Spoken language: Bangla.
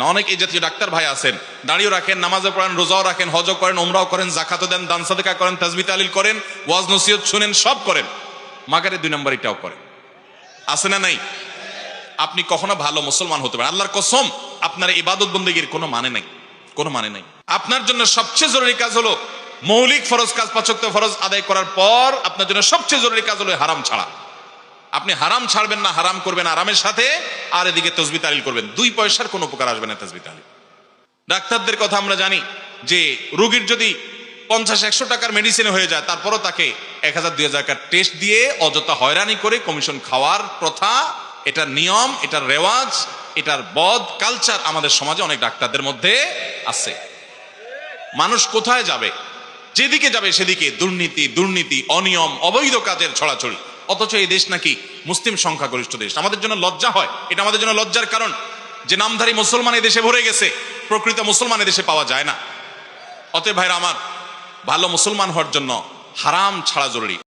অনেক এই জাতীয় ডাক্তার ভাই আছেন, দাঁড়িয়ে রাখেন, নামাজও পড়েন, রোজাও রাখেন, হজও করেন, উমরাও করেন, যাকাতও দেন, দান সাদেকা করেন, তাসবিহ তাহলিল করেন, ওয়াজ নসিহত শুনেন, সব করেন, মাগারে 2 নম্বর এটাও করেন। আছে না নাই? আপনি কখনো ভালো মুসলমান হতে পারেন, আল্লাহর কসম আপনার ইবাদত বন্দেগীর কোনো মানে নাই, কোনো মানে নাই। আপনার জন্য সবচেয়ে জরুরি কাজ হলো মৌলিক ফরজ কাজ 5 ওয়াক্ত ফরজ আদায় করার পর আপনার জন্য সবচেয়ে জরুরি কাজ হলো হারাম ছাড়া। আপনি হারাম ছাড়বেন না, হারাম করবেন আরামের সাথে, আর এদিকে তাসবিহ তাহলিল করবেন। 2 পয়সার কোনো উপকার আসবে না তাসবিহ তাহলিল। ডাক্তারদের কথা আমরা জানি যে রোগীর যদি 50-100 টাকার মেডিসিন হয়ে যায়, তারপরও তাকে 1000-2000 টাকার টেস্ট দিয়ে অযথা হয়রানি করে কমিশন খাওয়ার প্রথা, এটার নিয়ম, এটার রেওয়াজ, এটার বদ কালচার আমাদের সমাজে অনেক ডাক্তারদের মধ্যে আছে। মানুষ কোথায় যাবে? যেদিকে যাবে সেদিকে দুর্নীতি, দুর্নীতি, অনিয়ম, অবৈধ কাজের ছড়াছড়ি। অথচ এই দেশ নাকি মুসলিম সংখ্যাগরিষ্ঠ দেশ। আমাদের জন্য লজ্জা হয়, এটা আমাদের জন্য লজ্জার কারণ যে নামধারী মুসলমান এই দেশে ভরে গেছে, প্রকৃত মুসলমান এই দেশে পাওয়া যায় না। অতএব ভাইরা আমার, ভালো মুসলমান হওয়ার জন্য হারাম ছাড়া জরুরি।